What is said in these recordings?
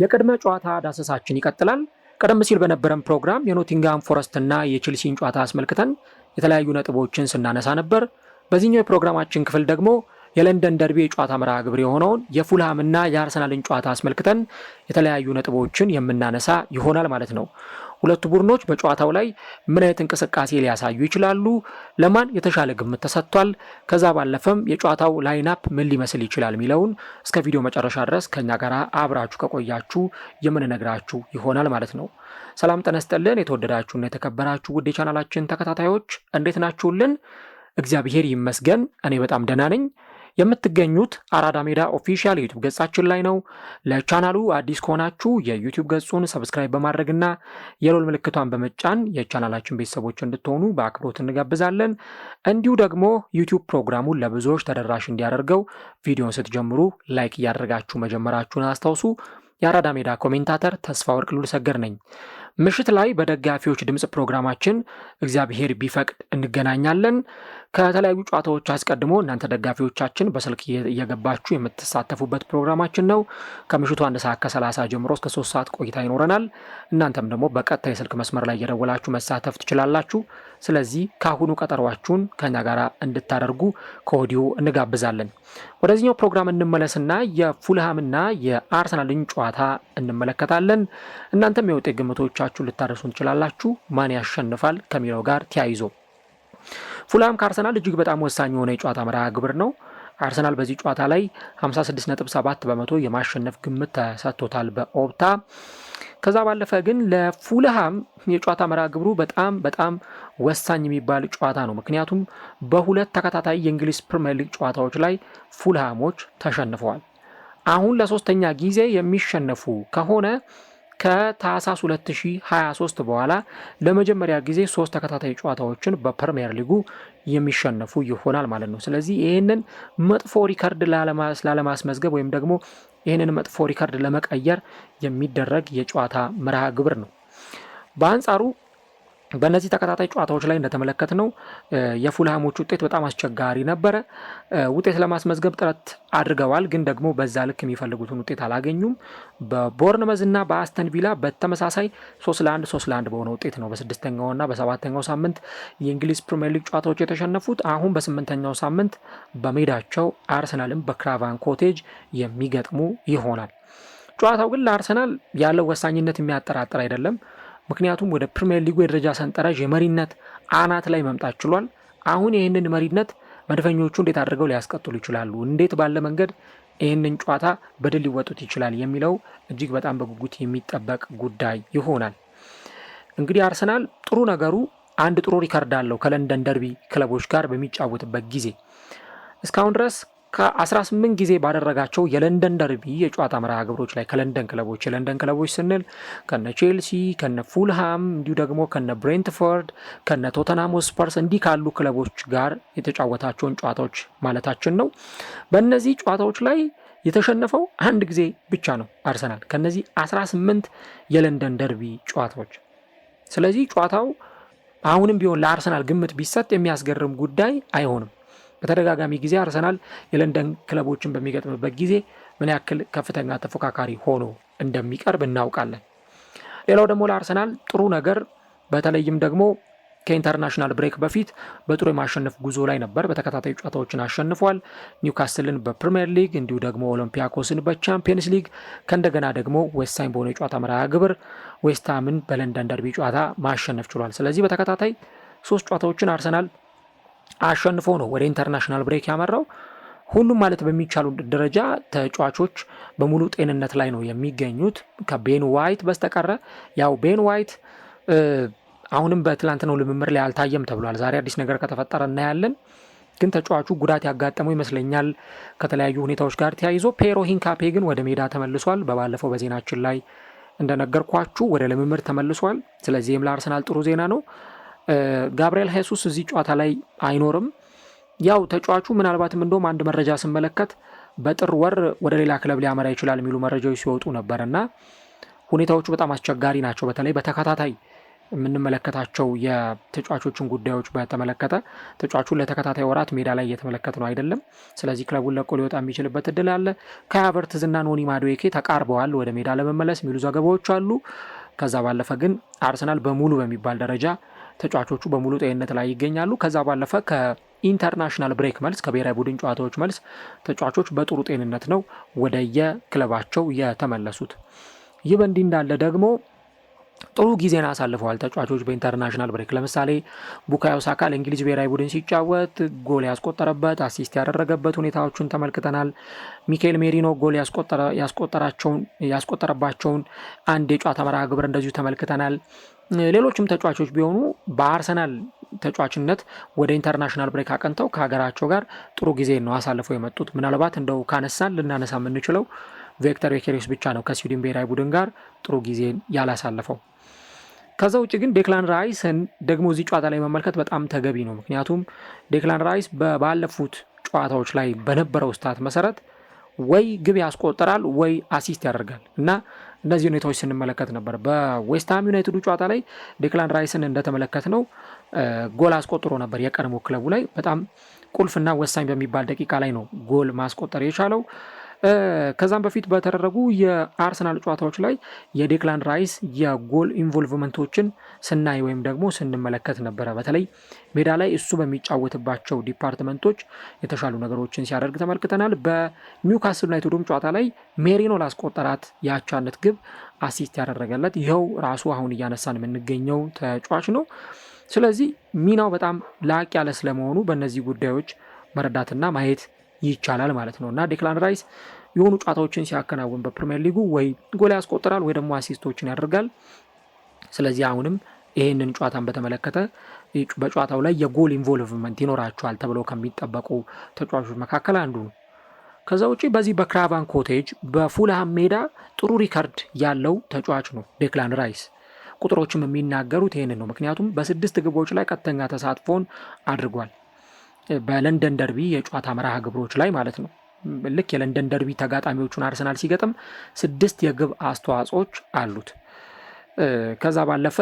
የቅድመ ጨዋታ ዳሰሳችን ይቀጥላል። ቀደም ሲል በነበረን ፕሮግራም የኖቲንጋም ፎረስት እና የቼልሲን ጨዋታ አስመልክተን የተለያዩ ነጥቦችን ስናነሳ ነበር። በዚህኛው የፕሮግራማችን ክፍል ደግሞ የለንደን ደርቢ የጨዋታ መርሃ ግብር የሆነውን የፉልሃም እና የአርሰናልን ጨዋታ አስመልክተን የተለያዩ ነጥቦችን የምናነሳ ይሆናል ማለት ነው። ሁለቱ ቡድኖች በጨዋታው ላይ ምን አይነት እንቅስቃሴ ሊያሳዩ ይችላሉ? ለማን የተሻለ ግምት ተሰጥቷል? ከዛ ባለፈም የጨዋታው ላይናፕ ምን ሊመስል ይችላል የሚለውን እስከ ቪዲዮ መጨረሻ ድረስ ከኛ ጋር አብራችሁ ከቆያችሁ የምንነግራችሁ ይሆናል ማለት ነው። ሰላም ጤና ይስጥልን። የተወደዳችሁና የተከበራችሁ ውድ የቻናላችን ተከታታዮች እንዴት ናችሁልን? እግዚአብሔር ይመስገን እኔ በጣም ደህና ነኝ። የምትገኙት አራዳ ሜዳ ኦፊሻል የዩቲዩብ ገጻችን ላይ ነው። ለቻናሉ አዲስ ከሆናችሁ የዩቲዩብ ገጹን ሰብስክራይብ በማድረግና የሎል ምልክቷን በመጫን የቻናላችን ቤተሰቦች እንድትሆኑ በአክብሮት እንጋብዛለን። እንዲሁ ደግሞ ዩቲዩብ ፕሮግራሙን ለብዙዎች ተደራሽ እንዲያደርገው ቪዲዮን ስትጀምሩ ላይክ እያደረጋችሁ መጀመራችሁን አስታውሱ። የአራዳ ሜዳ ኮሜንታተር ተስፋ ወርቅ ሉልሰገር ነኝ። ምሽት ላይ በደጋፊዎች ድምፅ ፕሮግራማችን እግዚአብሔር ቢፈቅድ እንገናኛለን። ከተለያዩ ጨዋታዎች አስቀድሞ እናንተ ደጋፊዎቻችን በስልክ እየገባችሁ የምትሳተፉበት ፕሮግራማችን ነው። ከምሽቱ 1 ሰዓት ከ30 ጀምሮ እስከ 3 ሰዓት ቆይታ ይኖረናል። እናንተም ደግሞ በቀጥታ የስልክ መስመር ላይ እየደወላችሁ መሳተፍ ትችላላችሁ። ስለዚህ ካሁኑ ቀጠሯችሁን ከኛ ጋር እንድታደርጉ ከወዲሁ እንጋብዛለን። ወደዚህኛው ፕሮግራም እንመለስና የፉልሃምና የአርሰናልን ጨዋታ እንመለከታለን። እናንተም የውጤት ግምቶቻችሁን ልታደርሱን ትችላላችሁ። ማን ያሸንፋል ከሚለው ጋር ተያይዞ ፉልሃም ከአርሰናል እጅግ በጣም ወሳኝ የሆነ የጨዋታ መርሃ ግብር ነው። አርሰናል በዚህ ጨዋታ ላይ 56.7% የማሸነፍ ግምት ተሰጥቶታል በኦፕታ። ከዛ ባለፈ ግን ለፉልሃም የጨዋታ መርሃ ግብሩ በጣም ወሳኝ የሚባል ጨዋታ ነው። ምክንያቱም በሁለት ተከታታይ የእንግሊዝ ፕሪሚየር ሊግ ጨዋታዎች ላይ ፉልሃሞች ተሸንፈዋል። አሁን ለሶስተኛ ጊዜ የሚሸነፉ ከሆነ ከታህሳስ 2023 በኋላ ለመጀመሪያ ጊዜ 3 ተከታታይ ጨዋታዎችን በፕሪሚየር ሊጉ የሚሸነፉ ይሆናል ማለት ነው። ስለዚህ ይህንን መጥፎ ሪከርድ ላለማስመዝገብ ወይም ደግሞ ይህንን መጥፎ ሪከርድ ለመቀየር የሚደረግ የጨዋታ መርሃ ግብር ነው። በአንጻሩ በእነዚህ ተከታታይ ጨዋታዎች ላይ እንደተመለከትነው የፉልሃሞች ውጤት በጣም አስቸጋሪ ነበረ። ውጤት ለማስመዝገብ ጥረት አድርገዋል፣ ግን ደግሞ በዛ ልክ የሚፈልጉትን ውጤት አላገኙም። በቦርንመዝ እና በአስተን ቪላ በተመሳሳይ 3-1 በሆነ ውጤት ነው በ6ኛውና በ7ኛው ሳምንት የእንግሊዝ ፕሪሚየር ሊግ ጨዋታዎች የተሸነፉት። አሁን በ8ኛው ሳምንት በሜዳቸው አርሰናልን በክራቫን ኮቴጅ የሚገጥሙ ይሆናል። ጨዋታው ግን ለአርሰናል ያለው ወሳኝነት የሚያጠራጥር አይደለም። ምክንያቱም ወደ ፕሪሚየር ሊጉ የደረጃ ሰንጠረዥ የመሪነት አናት ላይ መምጣት ችሏል። አሁን ይህንን መሪነት መድፈኞቹ እንዴት አድርገው ሊያስቀጥሉ ይችላሉ፣ እንዴት ባለ መንገድ ይህንን ጨዋታ በድል ሊወጡት ይችላል የሚለው እጅግ በጣም በጉጉት የሚጠበቅ ጉዳይ ይሆናል። እንግዲህ አርሰናል ጥሩ ነገሩ አንድ ጥሩ ሪከርድ አለው ከለንደን ደርቢ ክለቦች ጋር በሚጫወትበት ጊዜ እስካሁን ድረስ ከ18 ጊዜ ባደረጋቸው የለንደን ደርቢ የጨዋታ መርሃ ግብሮች ላይ ከለንደን ክለቦች ስንል ከነ ቼልሲ፣ ከነ ፉልሃም እንዲሁ ደግሞ ከነ ብሬንትፎርድ፣ ከነ ቶተንሃም ስፐርስ እንዲህ ካሉ ክለቦች ጋር የተጫወታቸውን ጨዋታዎች ማለታችን ነው። በእነዚህ ጨዋታዎች ላይ የተሸነፈው አንድ ጊዜ ብቻ ነው አርሰናል ከነዚህ 18 የለንደን ደርቢ ጨዋታዎች። ስለዚህ ጨዋታው አሁንም ቢሆን ለአርሰናል ግምት ቢሰጥ የሚያስገርም ጉዳይ አይሆንም። በተደጋጋሚ ጊዜ አርሰናል የለንደን ክለቦችን በሚገጥምበት ጊዜ ምን ያክል ከፍተኛ ተፎካካሪ ሆኖ እንደሚቀርብ እናውቃለን። ሌላው ደግሞ ለአርሰናል ጥሩ ነገር በተለይም ደግሞ ከኢንተርናሽናል ብሬክ በፊት በጥሩ የማሸነፍ ጉዞ ላይ ነበር። በተከታታይ ጨዋታዎችን አሸንፏል። ኒውካስልን በፕሪሚየር ሊግ እንዲሁ ደግሞ ኦሎምፒያኮስን በቻምፒየንስ ሊግ ከእንደገና ደግሞ ወሳኝ በሆነ የጨዋታ መርሃ ግብር ዌስትሃምን በለንደን ደርቢ ጨዋታ ማሸነፍ ችሏል። ስለዚህ በተከታታይ 3 ጨዋታዎችን አርሰናል አሸንፎ ነው ወደ ኢንተርናሽናል ብሬክ ያመራው። ሁሉም ማለት በሚቻሉ ደረጃ ተጫዋቾች በሙሉ ጤንነት ላይ ነው የሚገኙት ከቤን ዋይት በስተቀረ። ያው ቤን ዋይት አሁንም በትላንትናው ልምምድ ላይ አልታየም ተብሏል። ዛሬ አዲስ ነገር ከተፈጠረ እናያለን። ግን ተጫዋቹ ጉዳት ያጋጠመው ይመስለኛል ከተለያዩ ሁኔታዎች ጋር ተያይዞ። ፔሮ ሂንካፔ ግን ወደ ሜዳ ተመልሷል። በባለፈው በዜናችን ላይ እንደነገርኳችሁ ወደ ልምምድ ተመልሷል። ስለዚህም ለአርሰናል ጥሩ ዜና ነው። ጋብሪኤል ሄሱስ እዚህ ጨዋታ ላይ አይኖርም። ያው ተጫዋቹ ምናልባትም እንደውም አንድ መረጃ ስመለከት በጥር ወር ወደ ሌላ ክለብ ሊያመራ ይችላል የሚሉ መረጃዎች ሲወጡ ነበርና ሁኔታዎቹ በጣም አስቸጋሪ ናቸው። በተለይ በተከታታይ የምንመለከታቸው የተጫዋቾችን ጉዳዮች በተመለከተ ተጫዋቹን ለተከታታይ ወራት ሜዳ ላይ እየተመለከት ነው አይደለም። ስለዚህ ክለቡን ለቆ ሊወጣ የሚችልበት እድል አለ። ካይ ሃቨርትዝ እና ኖኒ ማዱዌኬ ተቃርበዋል ወደ ሜዳ ለመመለስ የሚሉ ዘገባዎች አሉ። ከዛ ባለፈ ግን አርሰናል በሙሉ በሚባል ደረጃ ተጫዋቾቹ በሙሉ ጤንነት ላይ ይገኛሉ። ከዛ ባለፈ ከኢንተርናሽናል ብሬክ መልስ ከብሔራዊ ቡድን ጨዋታዎች መልስ ተጫዋቾች በጥሩ ጤንነት ነው ወደ የክለባቸው የተመለሱት። ይህ በእንዲህ እንዳለ ደግሞ ጥሩ ጊዜን አሳልፈዋል ተጫዋቾች በኢንተርናሽናል ብሬክ። ለምሳሌ ቡካዮ ሳካ ለእንግሊዝ ብሔራዊ ቡድን ሲጫወት ጎል ያስቆጠረበት አሲስት ያደረገበት ሁኔታዎችን ተመልክተናል። ሚካኤል ሜሪኖ ጎል ያስቆጠረባቸውን አንድ የጨዋታ መርሃ ግብር እንደዚሁ ተመልክተናል። ሌሎችም ተጫዋቾች ቢሆኑ በአርሰናል ተጫዋችነት ወደ ኢንተርናሽናል ብሬክ አቀንተው ከሀገራቸው ጋር ጥሩ ጊዜ ነው አሳልፈው የመጡት። ምናልባት እንደው ካነሳን ልናነሳ የምንችለው ቪክተር ዮኬሬስ ብቻ ነው ከስዊድን ብሔራዊ ቡድን ጋር ጥሩ ጊዜን ያላሳለፈው። ከዛ ውጭ ግን ዴክላን ራይስን ደግሞ እዚህ ጨዋታ ላይ መመልከት በጣም ተገቢ ነው። ምክንያቱም ዴክላን ራይስ ባለፉት ጨዋታዎች ላይ በነበረው ስታት መሰረት ወይ ግብ ያስቆጠራል ወይ አሲስት ያደርጋል እና እነዚህ ሁኔታዎች ስንመለከት ነበር። በዌስትሃም ዩናይትዱ ጨዋታ ላይ ዴክላን ራይስን እንደተመለከት ነው ጎል አስቆጥሮ ነበር። የቀድሞ ክለቡ ላይ በጣም ቁልፍና ወሳኝ በሚባል ደቂቃ ላይ ነው ጎል ማስቆጠር የቻለው። ከዛም በፊት በተደረጉ የአርሰናል ጨዋታዎች ላይ የዴክላን ራይስ የጎል ኢንቮልቭመንቶችን ስናይ ወይም ደግሞ ስንመለከት ነበረ። በተለይ ሜዳ ላይ እሱ በሚጫወትባቸው ዲፓርትመንቶች የተሻሉ ነገሮችን ሲያደርግ ተመልክተናል። በኒውካስል ዩናይትዱም ጨዋታ ላይ ሜሪኖ ላስቆጠራት የአቻነት ግብ አሲስት ያደረገለት ይኸው ራሱ አሁን እያነሳን የምንገኘው ተጫዋች ነው። ስለዚህ ሚናው በጣም ላቅ ያለ ስለመሆኑ በእነዚህ ጉዳዮች መረዳትና ማየት ይቻላል ማለት ነው እና ዴክላን ራይስ የሆኑ ጨዋታዎችን ሲያከናውን በፕሪሚየር ሊጉ ወይ ጎል ያስቆጥራል ወይ ደግሞ አሲስቶችን ያደርጋል። ስለዚህ አሁንም ይህንን ጨዋታን በተመለከተ በጨዋታው ላይ የጎል ኢንቮልቭመንት ይኖራቸዋል ተብለው ከሚጠበቁ ተጫዋቾች መካከል አንዱ ነው። ከዛ ውጪ በዚህ በክራቫን ኮቴጅ በፉልሃም ሜዳ ጥሩ ሪከርድ ያለው ተጫዋች ነው ዴክላን ራይስ። ቁጥሮችም የሚናገሩት ይህንን ነው። ምክንያቱም በ6 ግቦች ላይ ቀጥተኛ ተሳትፎን አድርጓል በለንደን ደርቢ የጨዋታ መርሃ ግብሮች ላይ ማለት ነው። ልክ የለንደን ደርቢ ተጋጣሚዎቹን አርሰናል ሲገጥም 6 የግብ አስተዋጽኦች አሉት። ከዛ ባለፈ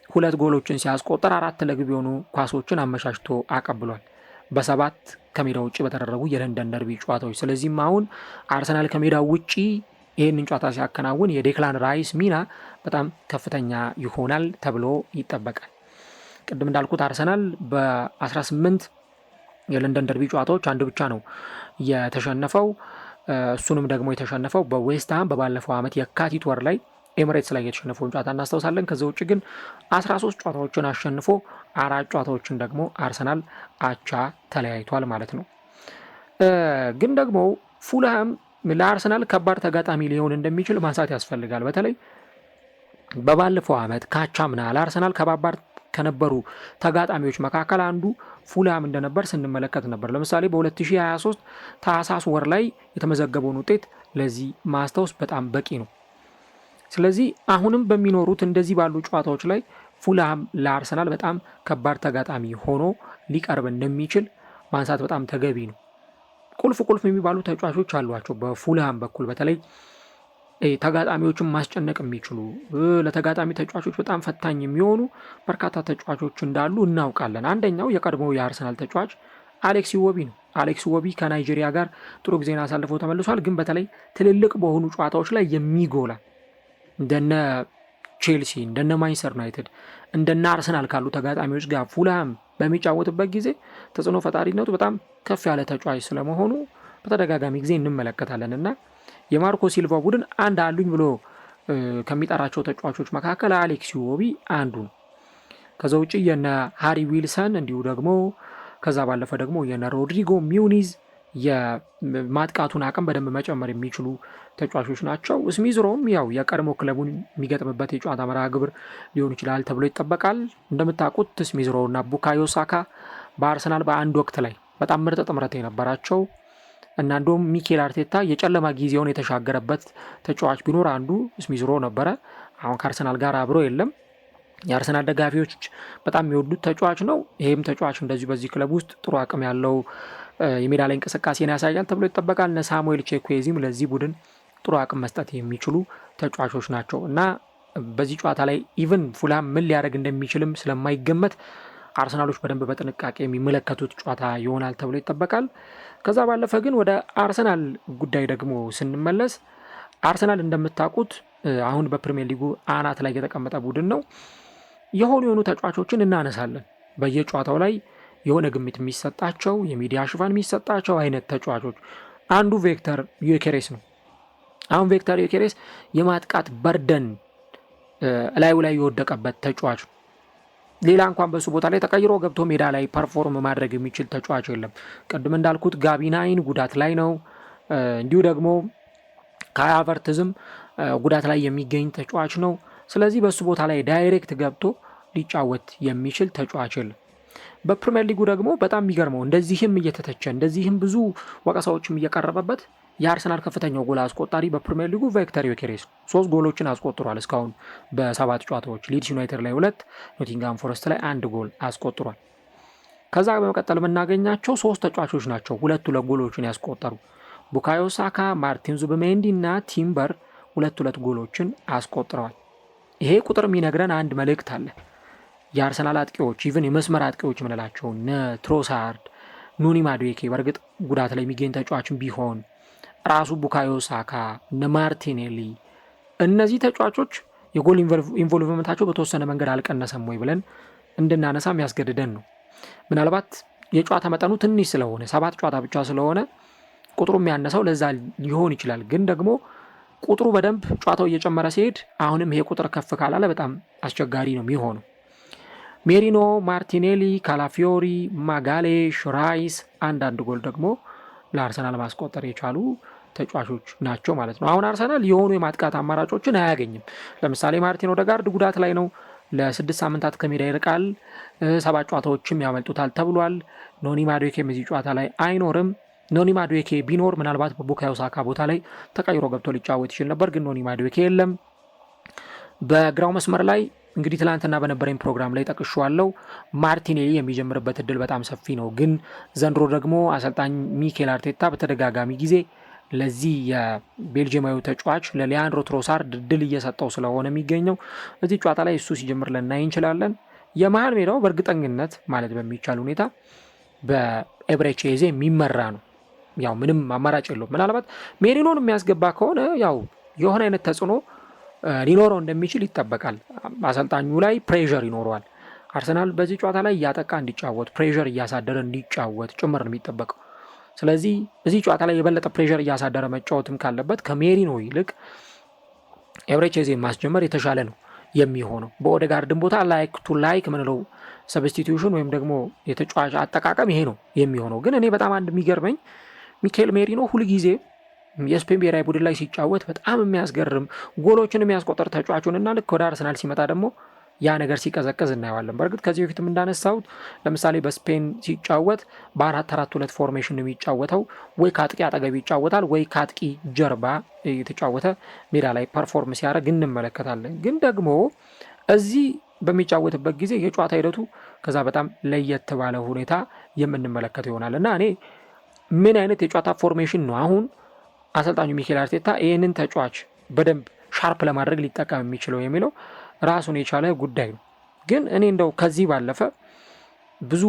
2 ጎሎችን ሲያስቆጠር 4 ለግብ የሆኑ ኳሶችን አመቻችቶ አቀብሏል በ7 ከሜዳ ውጭ በተደረጉ የለንደን ደርቢ ጨዋታዎች። ስለዚህም አሁን አርሰናል ከሜዳው ውጭ ይህንን ጨዋታ ሲያከናውን የዴክላን ራይስ ሚና በጣም ከፍተኛ ይሆናል ተብሎ ይጠበቃል። ቅድም እንዳልኩት አርሰናል በ18 የለንደን ደርቢ ጨዋታዎች አንድ ብቻ ነው የተሸነፈው። እሱንም ደግሞ የተሸነፈው በዌስትሃም በባለፈው ዓመት የካቲት ወር ላይ ኤምሬትስ ላይ የተሸነፈውን ጨዋታ እናስታውሳለን። ከዛ ውጭ ግን 13 ጨዋታዎችን አሸንፎ 4 ጨዋታዎችን ደግሞ አርሰናል አቻ ተለያይቷል ማለት ነው። ግን ደግሞ ፉልሃም ለአርሰናል ከባድ ተጋጣሚ ሊሆን እንደሚችል ማንሳት ያስፈልጋል። በተለይ በባለፈው ዓመት ካቻምና ለአርሰናል ከባባድ ከነበሩ ተጋጣሚዎች መካከል አንዱ ፉልሃም እንደነበር ስንመለከት ነበር። ለምሳሌ በ2023 ታህሳስ ወር ላይ የተመዘገበውን ውጤት ለዚህ ማስታወስ በጣም በቂ ነው። ስለዚህ አሁንም በሚኖሩት እንደዚህ ባሉ ጨዋታዎች ላይ ፉልሃም ለአርሰናል በጣም ከባድ ተጋጣሚ ሆኖ ሊቀርብ እንደሚችል ማንሳት በጣም ተገቢ ነው። ቁልፍ የሚባሉ ተጫዋቾች አሏቸው በፉልሃም በኩል በተለይ ተጋጣሚዎችን ማስጨነቅ የሚችሉ ለተጋጣሚ ተጫዋቾች በጣም ፈታኝ የሚሆኑ በርካታ ተጫዋቾች እንዳሉ እናውቃለን። አንደኛው የቀድሞው የአርሰናል ተጫዋች አሌክስ ኢዎቢ ነው። አሌክስ ኢዎቢ ከናይጄሪያ ጋር ጥሩ ጊዜን አሳልፈው ተመልሷል። ግን በተለይ ትልልቅ በሆኑ ጨዋታዎች ላይ የሚጎላ እንደነ ቼልሲ፣ እንደነ ማንቸስተር ዩናይትድ፣ እንደነ አርሰናል ካሉ ተጋጣሚዎች ጋር ፉልሃም በሚጫወትበት ጊዜ ተጽዕኖ ፈጣሪነቱ በጣም ከፍ ያለ ተጫዋች ስለመሆኑ በተደጋጋሚ ጊዜ እንመለከታለን እና የማርኮ ሲልቫ ቡድን አንድ አሉኝ ብሎ ከሚጠራቸው ተጫዋቾች መካከል አሌክስ ኢዎቢ አንዱ ነው። ከዛ ውጭ የነ ሃሪ ዊልሰን እንዲሁ ደግሞ ከዛ ባለፈ ደግሞ የነ ሮድሪጎ ሚዩኒዝ የማጥቃቱን አቅም በደንብ መጨመር የሚችሉ ተጫዋቾች ናቸው። ስሚዝሮም ያው የቀድሞ ክለቡን የሚገጥምበት የጨዋታ መርሃ ግብር ሊሆን ይችላል ተብሎ ይጠበቃል። እንደምታውቁት ስሚዝሮ እና ቡካዮ ሳካ በአርሰናል በአንድ ወቅት ላይ በጣም ምርጥ ጥምረት የነበራቸው እና እንደውም ሚኬል አርቴታ የጨለማ ጊዜውን የተሻገረበት ተጫዋች ቢኖር አንዱ ስሚዝሮ ነበረ። አሁን ከአርሰናል ጋር አብሮ የለም። የአርሰናል ደጋፊዎች በጣም የሚወዱት ተጫዋች ነው። ይሄም ተጫዋች እንደዚሁ በዚህ ክለብ ውስጥ ጥሩ አቅም ያለው የሜዳ ላይ እንቅስቃሴን ያሳያል ተብሎ ይጠበቃል። እነ ሳሙኤል ቼኩዌዚም ለዚህ ቡድን ጥሩ አቅም መስጠት የሚችሉ ተጫዋቾች ናቸው እና በዚህ ጨዋታ ላይ ኢቭን ፉላም ምን ሊያደርግ እንደሚችልም ስለማይገመት አርሰናሎች በደንብ በጥንቃቄ የሚመለከቱት ጨዋታ ይሆናል ተብሎ ይጠበቃል። ከዛ ባለፈ ግን ወደ አርሰናል ጉዳይ ደግሞ ስንመለስ አርሰናል እንደምታውቁት አሁን በፕሪሚየር ሊጉ አናት ላይ የተቀመጠ ቡድን ነው። የሆኑ ተጫዋቾችን እናነሳለን። በየጨዋታው ላይ የሆነ ግምት የሚሰጣቸው የሚዲያ ሽፋን የሚሰጣቸው አይነት ተጫዋቾች አንዱ ቪክተር ዩኬሬስ ነው። አሁን ቪክተር ዩኬሬስ የማጥቃት በርደን ላዩ ላይ የወደቀበት ተጫዋች ነው። ሌላ እንኳን በሱ ቦታ ላይ ተቀይሮ ገብቶ ሜዳ ላይ ፐርፎርም ማድረግ የሚችል ተጫዋች የለም። ቅድም እንዳልኩት ጋቢናይን ጉዳት ላይ ነው። እንዲሁ ደግሞ ካይ ሃቨርትዝም ጉዳት ላይ የሚገኝ ተጫዋች ነው። ስለዚህ በሱ ቦታ ላይ ዳይሬክት ገብቶ ሊጫወት የሚችል ተጫዋች የለም። በፕሪሚየር ሊጉ ደግሞ በጣም የሚገርመው እንደዚህም እየተተቸ እንደዚህም ብዙ ወቀሳዎችም እየቀረበበት የአርሰናል ከፍተኛው ጎል አስቆጣሪ በፕሪሚየር ሊጉ ቪክተር ዩኬሬስ 3 ጎሎችን አስቆጥሯል። እስካሁን በ7 ጨዋታዎች ሊድስ ዩናይትድ ላይ 2፣ ኖቲንጋም ፎረስት ላይ 1 ጎል አስቆጥሯል። ከዛ በመቀጠል የምናገኛቸው 3 ተጫዋቾች ናቸው 2 ጎሎችን ያስቆጠሩ። ቡካዮ ሳካ፣ ማርቲን ዙቢሜንዲ እና ቲምበር 2 ጎሎችን አስቆጥረዋል። ይሄ ቁጥር የሚነግረን አንድ መልእክት አለ። የአርሰናል አጥቂዎች ኢቭን የመስመር አጥቂዎች የምንላቸው እነ ትሮሳርድ፣ ኑኒ ማዱዌኬ በእርግጥ ጉዳት ላይ የሚገኝ ተጫዋችን ቢሆን ራሱ ቡካዮ ሳካ፣ እነ ማርቲኔሊ እነዚህ ተጫዋቾች የጎል ኢንቮልቭመንታቸው በተወሰነ መንገድ አልቀነሰም ወይ ብለን እንድናነሳ የሚያስገድደን ነው። ምናልባት የጨዋታ መጠኑ ትንሽ ስለሆነ 7 ጨዋታ ብቻ ስለሆነ ቁጥሩ የሚያነሳው ለዛ ሊሆን ይችላል። ግን ደግሞ ቁጥሩ በደንብ ጨዋታው እየጨመረ ሲሄድ አሁንም ይሄ ቁጥር ከፍ ካላለ በጣም አስቸጋሪ ነው የሚሆነው። ሜሪኖ፣ ማርቲኔሊ፣ ካላፊዮሪ፣ ማጋሌሽ፣ ራይስ አንዳንድ ጎል ደግሞ ለአርሰናል ማስቆጠር የቻሉ ተጫዋቾች ናቸው ማለት ነው። አሁን አርሰናል የሆኑ የማጥቃት አማራጮችን አያገኝም። ለምሳሌ ማርቲን ኦዴጋርድ ጉዳት ላይ ነው፣ ለ6 ሳምንታት ከሜዳ ይርቃል፣ 7 ጨዋታዎችም ያመልጡታል ተብሏል። ኖኒ ማዱዌኬ በዚህ ጨዋታ ላይ አይኖርም። ኖኒ ማዱዌኬ ቢኖር ምናልባት በቡካዮ ሳካ ቦታ ላይ ተቀይሮ ገብቶ ሊጫወት ይችል ነበር፣ ግን ኖኒ ማዱዌኬ የለም። በግራው መስመር ላይ እንግዲህ ትላንትና በነበረኝ ፕሮግራም ላይ ጠቅሼዋለሁ። ማርቲኔሊ የሚጀምርበት እድል በጣም ሰፊ ነው። ግን ዘንድሮ ደግሞ አሰልጣኝ ሚኬል አርቴታ በተደጋጋሚ ጊዜ ለዚህ የቤልጂየማዊ ተጫዋች ለሊያንድሮ ትሮሳርድ እድል እየሰጠው ስለሆነ የሚገኘው እዚህ ጨዋታ ላይ እሱ ሲጀምር ልናይ እንችላለን። የመሃል ሜዳው በእርግጠኝነት ማለት በሚቻል ሁኔታ በኤብሬቺ ኤዜ የሚመራ ነው። ያው ምንም አማራጭ የለውም። ምናልባት ሜሪኖን የሚያስገባ ከሆነ ያው የሆነ አይነት ተጽዕኖ ሊኖረው እንደሚችል ይጠበቃል። አሰልጣኙ ላይ ፕሬዠር ይኖረዋል። አርሰናል በዚህ ጨዋታ ላይ እያጠቃ እንዲጫወት ፕሬዠር እያሳደረ እንዲጫወት ጭምር ነው የሚጠበቀው። ስለዚህ እዚህ ጨዋታ ላይ የበለጠ ፕሬዠር እያሳደረ መጫወትም ካለበት ከሜሪኖ ይልቅ ኤብሬቺ ኤዜን ማስጀመር የተሻለ ነው የሚሆነው። በኦዴጋርድን ቦታ ላይክ ቱ ላይክ ምንለው ሰብስቲቲዩሽን ወይም ደግሞ የተጫዋች አጠቃቀም ይሄ ነው የሚሆነው። ግን እኔ በጣም አንድ የሚገርመኝ ሚኬል ሜሪኖ ሁልጊዜ የስፔን ብሔራዊ ቡድን ላይ ሲጫወት በጣም የሚያስገርም ጎሎችን የሚያስቆጠር ተጫዋቹንና ልክ ወደ አርሰናል ሲመጣ ደግሞ ያ ነገር ሲቀዘቀዝ እናየዋለን። በእርግጥ ከዚህ በፊትም እንዳነሳሁት ለምሳሌ በስፔን ሲጫወት በ4-4-2 ፎርሜሽን የሚጫወተው ወይ ከአጥቂ አጠገብ ይጫወታል ወይ ከአጥቂ ጀርባ የተጫወተ ሜዳ ላይ ፐርፎርም ሲያደርግ እንመለከታለን። ግን ደግሞ እዚህ በሚጫወትበት ጊዜ የጨዋታ ሂደቱ ከዛ በጣም ለየት ባለ ሁኔታ የምንመለከተው ይሆናል እና እኔ ምን አይነት የጨዋታ ፎርሜሽን ነው አሁን አሰልጣኙ ሚኬል አርቴታ ይህንን ተጫዋች በደንብ ሻርፕ ለማድረግ ሊጠቀም የሚችለው የሚለው ራሱን የቻለ ጉዳይ ነው። ግን እኔ እንደው ከዚህ ባለፈ ብዙ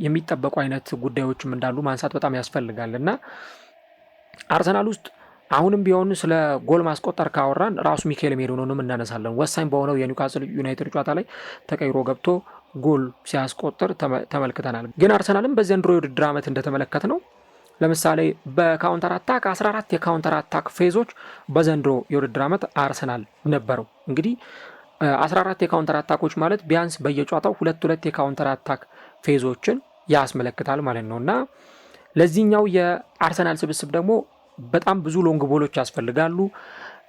የሚጠበቁ አይነት ጉዳዮችም እንዳሉ ማንሳት በጣም ያስፈልጋል እና አርሰናል ውስጥ አሁንም ቢሆን ስለ ጎል ማስቆጠር ካወራን ራሱ ሚኬል ሜሪኖንም እናነሳለን። ወሳኝ በሆነው የኒውካስል ዩናይትድ ጨዋታ ላይ ተቀይሮ ገብቶ ጎል ሲያስቆጥር ተመልክተናል። ግን አርሰናልም በዘንድሮ የውድድር ዓመት እንደተመለከት ነው ለምሳሌ በካውንተር አታክ 14 የካውንተር አታክ ፌዞች በዘንድሮ የውድድር ዓመት አርሰናል ነበረው። እንግዲህ 14 የካውንተር አታኮች ማለት ቢያንስ በየጨዋታው 2 የካውንተር አታክ ፌዞችን ያስመለክታል ማለት ነው እና ለዚህኛው የአርሰናል ስብስብ ደግሞ በጣም ብዙ ሎንግ ቦሎች ያስፈልጋሉ።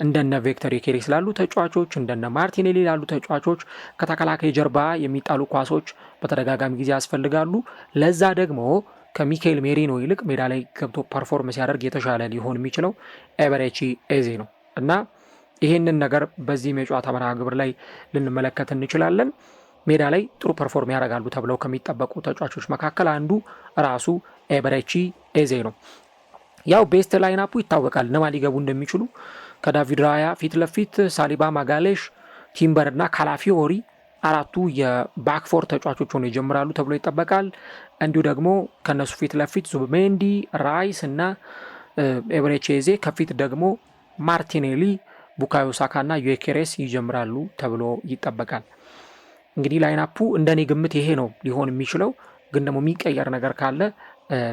እንደነ ቪክተር ዩኬሬስ ላሉ ተጫዋቾች እንደነ ማርቲኔሊ ላሉ ተጫዋቾች ከተከላካይ ጀርባ የሚጣሉ ኳሶች በተደጋጋሚ ጊዜ ያስፈልጋሉ። ለዛ ደግሞ ከሚኬል ሜሪኖ ይልቅ ሜዳ ላይ ገብቶ ፐርፎርም ሲያደርግ የተሻለ ሊሆን የሚችለው ኤብሬቺ ኤዜ ነው እና ይህንን ነገር በዚህ የጨዋታ መርሃ ግብር ላይ ልንመለከት እንችላለን። ሜዳ ላይ ጥሩ ፐርፎርም ያደርጋሉ ተብለው ከሚጠበቁ ተጫዋቾች መካከል አንዱ ራሱ ኤብሬቺ ኤዜ ነው። ያው ቤስት ላይናፑ ይታወቃል እነማን ሊገቡ እንደሚችሉ። ከዳቪድ ራያ ፊት ለፊት ሳሊባ፣ ማጋሌሽ፣ ቲምበር እና ካላፊዮሪ አራቱ የባክፎር ተጫዋቾች ሆነው ይጀምራሉ ተብሎ ይጠበቃል። እንዲሁ ደግሞ ከነሱ ፊት ለፊት ዙቢሜንዲ፣ ራይስ እና ኤብሬቼዜ፣ ከፊት ደግሞ ማርቲኔሊ፣ ቡካዮ ሳካ እና ዩኬሬስ ይጀምራሉ ተብሎ ይጠበቃል። እንግዲህ ላይናፑ እንደኔ ግምት ይሄ ነው ሊሆን የሚችለው፣ ግን ደግሞ የሚቀየር ነገር ካለ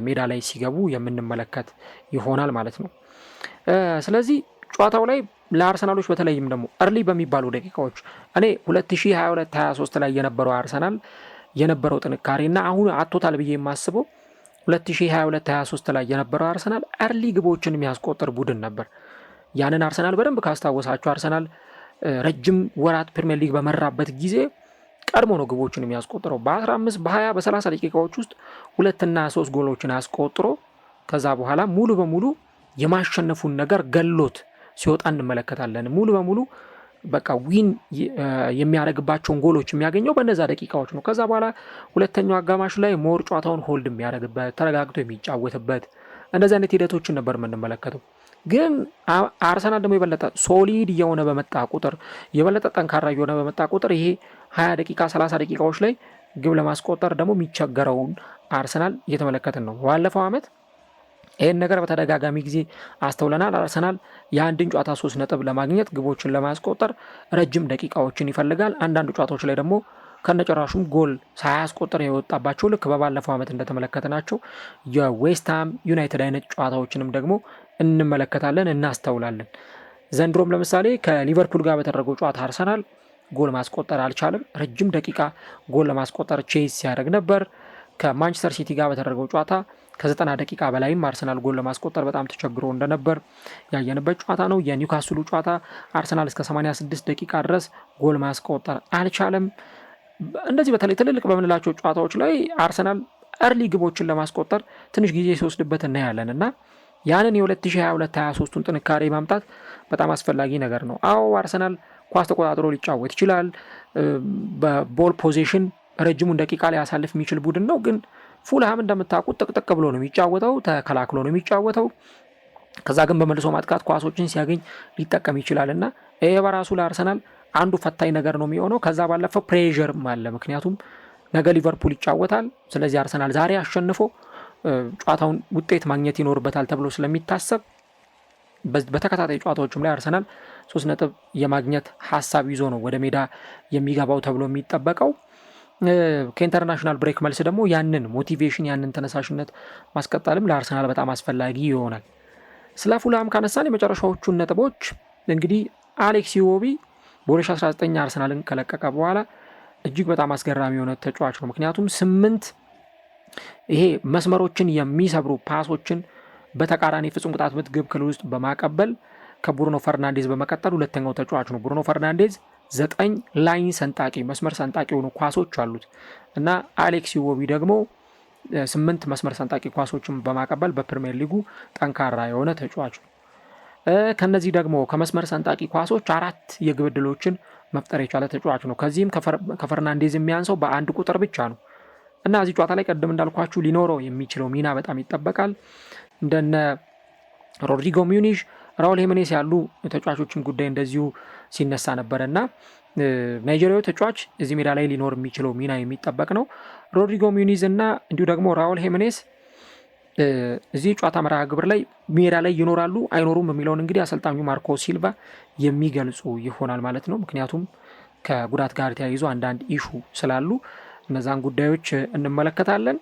ሜዳ ላይ ሲገቡ የምንመለከት ይሆናል ማለት ነው። ስለዚህ ጨዋታው ላይ ለአርሰናሎች በተለይም ደግሞ እርሊ በሚባሉ ደቂቃዎች እኔ 2022-23 ላይ የነበረው አርሰናል የነበረው ጥንካሬና አሁን አቶታል ብዬ የማስበው 2022-23 ላይ የነበረው አርሰናል እርሊ ግቦችን የሚያስቆጥር ቡድን ነበር። ያንን አርሰናል በደንብ ካስታወሳችሁ አርሰናል ረጅም ወራት ፕሪሚየር ሊግ በመራበት ጊዜ ቀድሞ ነው ግቦችን የሚያስቆጥረው። በ15 በ20 በ30 ደቂቃዎች ውስጥ 2 እና 3 ጎሎችን አስቆጥሮ ከዛ በኋላ ሙሉ በሙሉ የማሸነፉን ነገር ገሎት ሲወጣ እንመለከታለን። ሙሉ በሙሉ በቃ ዊን የሚያደርግባቸውን ጎሎች የሚያገኘው በነዛ ደቂቃዎች ነው። ከዛ በኋላ ሁለተኛው አጋማሽ ላይ ሞር ጨዋታውን ሆልድ የሚያደርግበት ተረጋግቶ የሚጫወትበት እንደዚህ አይነት ሂደቶችን ነበር የምንመለከተው። ግን አርሰናል ደግሞ የበለጠ ሶሊድ እየሆነ በመጣ ቁጥር የበለጠ ጠንካራ እየሆነ በመጣ ቁጥር ይሄ 20 ደቂቃ 30 ደቂቃዎች ላይ ግብ ለማስቆጠር ደግሞ የሚቸገረውን አርሰናል እየተመለከትን ነው። ባለፈው ዓመት ይህን ነገር በተደጋጋሚ ጊዜ አስተውለናል። አርሰናል የአንድን ጨዋታ 3 ነጥብ ለማግኘት ግቦችን ለማስቆጠር ረጅም ደቂቃዎችን ይፈልጋል። አንዳንድ ጨዋታዎች ላይ ደግሞ ከነጨራሹም ጎል ሳያስቆጥር የወጣባቸው ልክ በባለፈው ዓመት እንደተመለከትናቸው የዌስትሃም ዩናይትድ አይነት ጨዋታዎችንም ደግሞ እንመለከታለን፣ እናስተውላለን። ዘንድሮም ለምሳሌ ከሊቨርፑል ጋር በተደረገው ጨዋታ አርሰናል ጎል ማስቆጠር አልቻለም። ረጅም ደቂቃ ጎል ለማስቆጠር ቼዝ ሲያደርግ ነበር። ከማንቸስተር ሲቲ ጋር በተደረገው ጨዋታ ከ90 ደቂቃ በላይም አርሰናል ጎል ለማስቆጠር በጣም ተቸግሮ እንደነበር ያየንበት ጨዋታ ነው። የኒውካስሉ ጨዋታ አርሰናል እስከ 86 ደቂቃ ድረስ ጎል ማስቆጠር አልቻለም። እንደዚህ በተለይ ትልልቅ በምንላቸው ጨዋታዎች ላይ አርሰናል እርሊ ግቦችን ለማስቆጠር ትንሽ ጊዜ ሲወስድበት እናያለን እና ያንን የ2022-23ቱን ጥንካሬ ማምጣት በጣም አስፈላጊ ነገር ነው። አዎ አርሰናል ኳስ ተቆጣጥሮ ሊጫወት ይችላል። በቦል ፖዚሽን ረጅሙን ደቂቃ ላይ ያሳልፍ የሚችል ቡድን ነው። ግን ፉልሃም እንደምታውቁት ጥቅጥቅ ብሎ ነው የሚጫወተው፣ ተከላክሎ ነው የሚጫወተው። ከዛ ግን በመልሶ ማጥቃት ኳሶችን ሲያገኝ ሊጠቀም ይችላል እና ይሄ በራሱ ለአርሰናል አንዱ ፈታኝ ነገር ነው የሚሆነው። ከዛ ባለፈው ፕሬዠርም አለ። ምክንያቱም ነገ ሊቨርፑል ይጫወታል። ስለዚህ አርሰናል ዛሬ አሸንፎ ጨዋታውን ውጤት ማግኘት ይኖርበታል ተብሎ ስለሚታሰብ በተከታታይ ጨዋታዎችም ላይ አርሰናል 3 ነጥብ የማግኘት ሀሳብ ይዞ ነው ወደ ሜዳ የሚገባው ተብሎ የሚጠበቀው። ከኢንተርናሽናል ብሬክ መልስ ደግሞ ያንን ሞቲቬሽን ያንን ተነሳሽነት ማስቀጠልም ለአርሰናል በጣም አስፈላጊ ይሆናል። ስለ ፉልሃም ካነሳን የመጨረሻዎቹን ነጥቦች እንግዲህ አሌክስ ኢዎቢ በ2019 አርሰናልን ከለቀቀ በኋላ እጅግ በጣም አስገራሚ የሆነ ተጫዋች ነው። ምክንያቱም 8 ይሄ መስመሮችን የሚሰብሩ ፓሶችን በተቃራኒ ፍጹም ቅጣት ምት ግብ ክልል ውስጥ በማቀበል ከብሩኖ ፈርናንዴዝ በመቀጠል ሁለተኛው ተጫዋች ነው። ብሩኖ ፈርናንዴዝ 9 ላይን ሰንጣቂ መስመር ሰንጣቂ የሆኑ ኳሶች አሉት እና አሌክስ ኢዎቢ ደግሞ 8 መስመር ሰንጣቂ ኳሶችን በማቀበል በፕሪሚየር ሊጉ ጠንካራ የሆነ ተጫዋች ነው። ከነዚህ ደግሞ ከመስመር ሰንጣቂ ኳሶች 4 የግብ ዕድሎችን መፍጠር የቻለ ተጫዋች ነው። ከዚህም ከፈርናንዴዝ የሚያንሰው በአንድ ቁጥር ብቻ ነው እና እዚህ ጨዋታ ላይ ቀደም እንዳልኳችሁ ሊኖረው የሚችለው ሚና በጣም ይጠበቃል። እንደነ ሮድሪጎ ሚዩኒሽ፣ ራውል ሄሜኔስ ያሉ ተጫዋቾችም ጉዳይ እንደዚሁ ሲነሳ ነበር እና ናይጄሪያዊ ተጫዋች እዚህ ሜዳ ላይ ሊኖር የሚችለው ሚና የሚጠበቅ ነው። ሮድሪጎ ሚዩኒዝ እና እንዲሁ ደግሞ ራውል ሄሜኔስ እዚህ ጨዋታ መርሃ ግብር ላይ ሜዳ ላይ ይኖራሉ አይኖሩም የሚለውን እንግዲህ አሰልጣኙ ማርኮ ሲልቫ የሚገልጹ ይሆናል ማለት ነው። ምክንያቱም ከጉዳት ጋር ተያይዞ አንዳንድ ኢሹ ስላሉ እነዛን ጉዳዮች እንመለከታለን።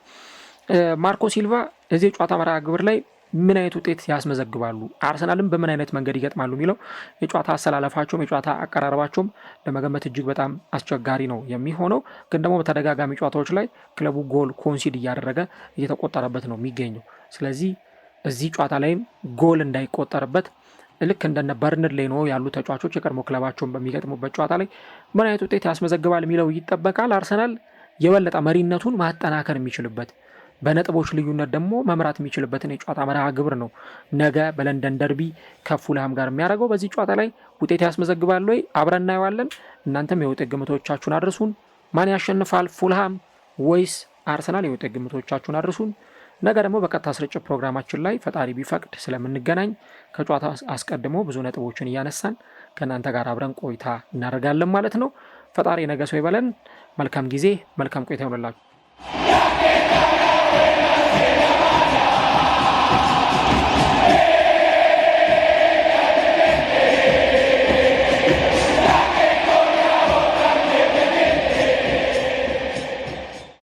ማርኮ ሲልቫ እዚህ ጨዋታ መርሃ ግብር ላይ ምን አይነት ውጤት ያስመዘግባሉ፣ አርሰናልም በምን አይነት መንገድ ይገጥማሉ የሚለው የጨዋታ አሰላለፋቸውም የጨዋታ አቀራረባቸውም ለመገመት እጅግ በጣም አስቸጋሪ ነው የሚሆነው። ግን ደግሞ በተደጋጋሚ ጨዋታዎች ላይ ክለቡ ጎል ኮንሲድ እያደረገ እየተቆጠረበት ነው የሚገኘው። ስለዚህ እዚህ ጨዋታ ላይም ጎል እንዳይቆጠርበት ልክ እንደነ በርንሌ ነው ያሉ ተጫዋቾች የቀድሞ ክለባቸውን በሚገጥሙበት ጨዋታ ላይ ምን አይነት ውጤት ያስመዘግባል የሚለው ይጠበቃል። አርሰናል የበለጠ መሪነቱን ማጠናከር የሚችልበት በነጥቦች ልዩነት ደግሞ መምራት የሚችልበትን የጨዋታ መርሃ ግብር ነው ነገ በለንደን ደርቢ ከፉልሃም ጋር የሚያደርገው። በዚህ ጨዋታ ላይ ውጤት ያስመዘግባል ወይ አብረን እናየዋለን። እናንተም የውጤት ግምቶቻችሁን አድርሱን። ማን ያሸንፋል ፉልሃም ወይስ አርሰናል? የውጤት ግምቶቻችሁን አድርሱን። ነገ ደግሞ በቀጥታ ስርጭት ፕሮግራማችን ላይ ፈጣሪ ቢፈቅድ ስለምንገናኝ ከጨዋታ አስቀድሞ ብዙ ነጥቦችን እያነሳን ከእናንተ ጋር አብረን ቆይታ እናደርጋለን ማለት ነው። ፈጣሪ ነገ ሰው ይበለን። መልካም ጊዜ፣ መልካም ቆይታ ይሆንላችሁ።